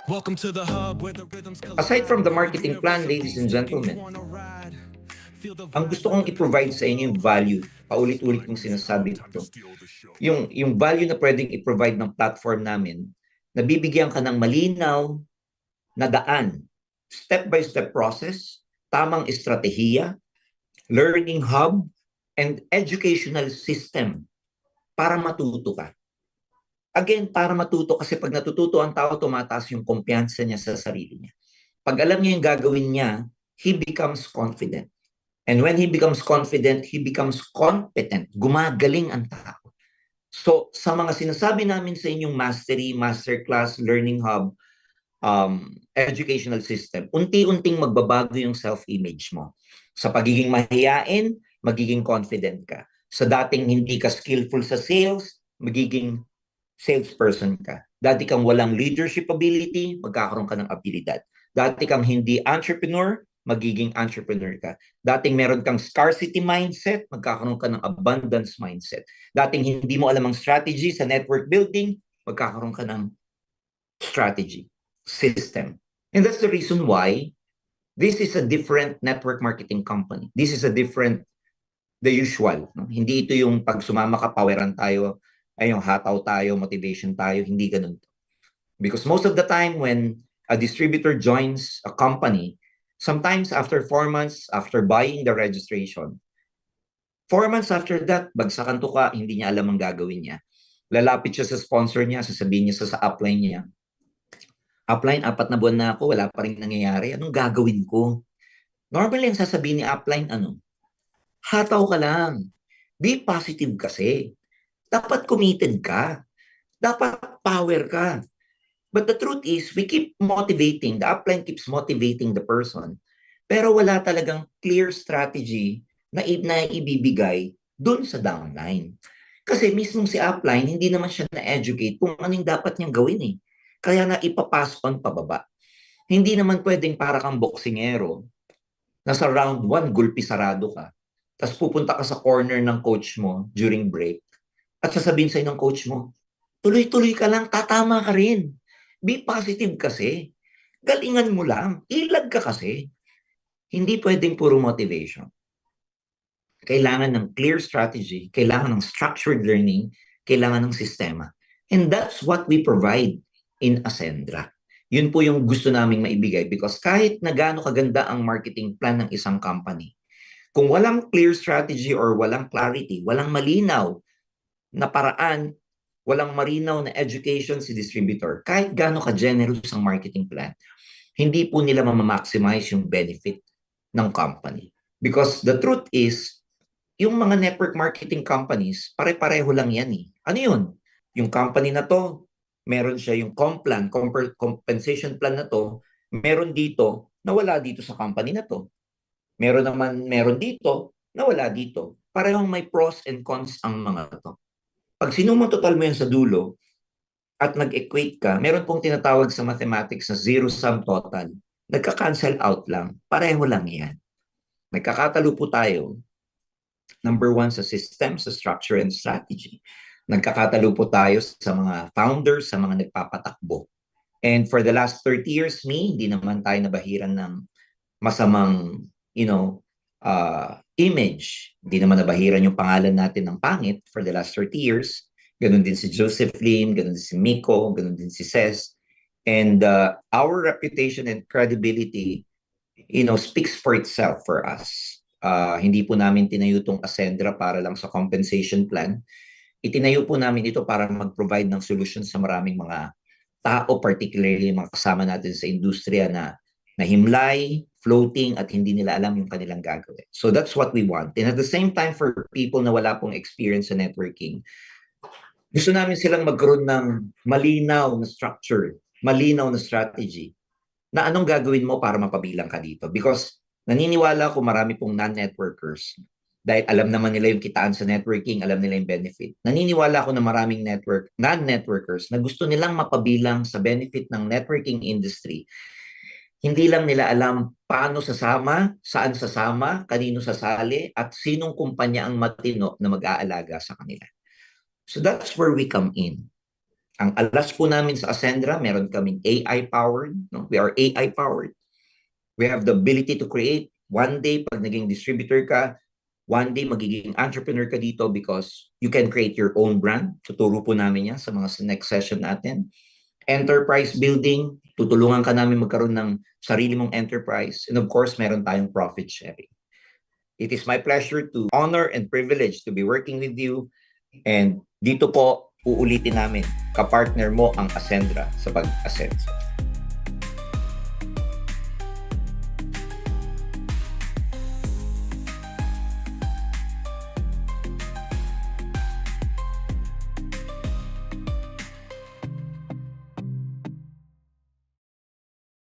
Welcome to the hub where the rhythms Aside from collide. the When you marketing hear us, plan, the ladies and beats taking you gentlemen, on a ride. Feel the ang vibe, gusto let kong the beat i-provide take sa inyo yung control. value. This is Paulit-ulit kong Miami's hub, sinasabi time to to. steal the show. Yung value na pwedeng i-provide ng platform namin, nabibigyan ka ng malinaw na daan, step-by-step process, tamang estratehiya, learning hub, and educational system para matuto ka. Again, para matuto kasi pag natututo ang tao, tumataas yung kumpiyansa niya sa sarili niya. Pag alam niya yung gagawin niya, he becomes confident. And when he becomes confident, he becomes competent. Gumagaling ang tao. So, sa mga sinasabi namin sa inyong mastery, masterclass, learning hub, educational system, unti-unting magbabago yung self-image mo. Sa pagiging mahiyain, magiging confident ka. Sa dating hindi ka skillful sa sales, magiging salesperson ka. Dati kang walang leadership ability, magkakaroon ka ng abilidad. Dati kang hindi entrepreneur, magiging entrepreneur ka. Dating meron kang scarcity mindset, magkakaroon ka ng abundance mindset. Dating hindi mo alam ang strategy sa network building, magkakaroon ka ng strategy, system. And that's the reason why this is a different network marketing company. This is a different, the usual. No? Hindi ito yung pag sumama ka, poweran tayo, ay yung hataw tayo, motivation tayo, hindi ganun. Because most of the time when a distributor joins a company, sometimes after 4 months, after buying the registration, 4 months after that, bagsakan to ka, hindi niya alam ang gagawin niya. Lalapit siya sa sponsor niya, sasabihin niya sa upline niya, upline, 4 na buwan na ako, wala pa rin nangyayari, anong gagawin ko? Normally, ang sasabihin ni upline, ano? Hataw ka lang. Be positive kasi. Dapat committed ka. Dapat power ka. But the truth is, we keep motivating, the upline keeps motivating the person, pero wala talagang clear strategy na ibibigay dun sa downline. Kasi mismo si upline, hindi naman siya na-educate kung anong dapat niyang gawin eh. Kaya na ipapass on pababa. Hindi naman pwedeng para kang boksingero, nasa round 1, gulpi sarado ka, tapos pupunta ka sa corner ng coach mo during break, at sasabihin sa'yo ng coach mo, tuloy-tuloy ka lang, tatama ka rin. Be positive kasi. Galingan mo lang. Ilag ka kasi. Hindi pwedeng puro motivation. Kailangan ng clear strategy, kailangan ng structured learning, kailangan ng sistema. And that's what we provide in Ascendra. Yun po yung gusto naming maibigay because kahit na gaano kaganda ang marketing plan ng isang company, kung walang clear strategy or walang clarity, walang malinaw na paraan, walang marinaw na education si distributor, kahit gaano ka-generous ang marketing plan, hindi po nila mamamaximize yung benefit ng company. Because the truth is, yung mga network marketing companies, pare-pareho lang yan eh. Ano yun? Yung company na to, meron siya yung complan, compensation plan na to, meron dito na wala dito sa company na to. Meron dito na wala dito. Parehong may pros and cons ang mga to. Pag sinumang total mo yan sa dulo at nag-equate ka, meron pong tinatawag sa mathematics na zero sum total. Nagka-cancel out lang. Pareho lang yan. Nagkakatalo po tayo. Number one, sa system, sa structure and strategy. Nagkakatalo po tayo sa mga founders, sa mga nagpapatakbo. And for the last 30 years, hindi naman tayo nabahiran ng masamang, image. Hindi naman nabahiran yung pangalan natin ng pangit for the last 30 years. Ganun din si Joseph Lim, ganun din si Miko, ganun din si Ces. And our reputation and credibility, speaks for itself for us. Hindi po namin tinayo itong Ascendra para lang sa compensation plan. Itinayo po namin ito para mag-provide ng solution sa maraming mga tao, particularly mga kasama natin sa industriya na nahimlay, floating, at hindi nila alam yung kanilang gagawin. So that's what we want. And at the same time, for people na wala pong experience sa networking, gusto namin silang magkaroon ng malinaw na structure, malinaw na strategy, na anong gagawin mo para mapabilang ka dito. Because naniniwala ko marami pong non-networkers, dahil alam naman nila yung kitaan sa networking, alam nila yung benefit. Naniniwala ko na maraming non-networkers na gusto nilang mapabilang sa benefit ng networking industry. Hindi lang nila alam paano sasama, saan sasama, kanino sasali, at sinong kumpanya ang matino na mag-aalaga sa kanila. So that's where we come in. Ang alas po namin sa Ascendra, meron kaming AI-powered. No? We are AI-powered. We have the ability to create. One day, pag naging distributor ka, one day magiging entrepreneur ka dito because you can create your own brand. Tuturo po namin yan sa mga next session natin. Enterprise building, tutulungan ka namin magkaroon ng sarili mong enterprise. And of course, meron tayong profit sharing. It is my pleasure to honor and privilege to be working with you. And dito po, uulitin namin, kapartner mo ang Ascendra sa pag-ascend.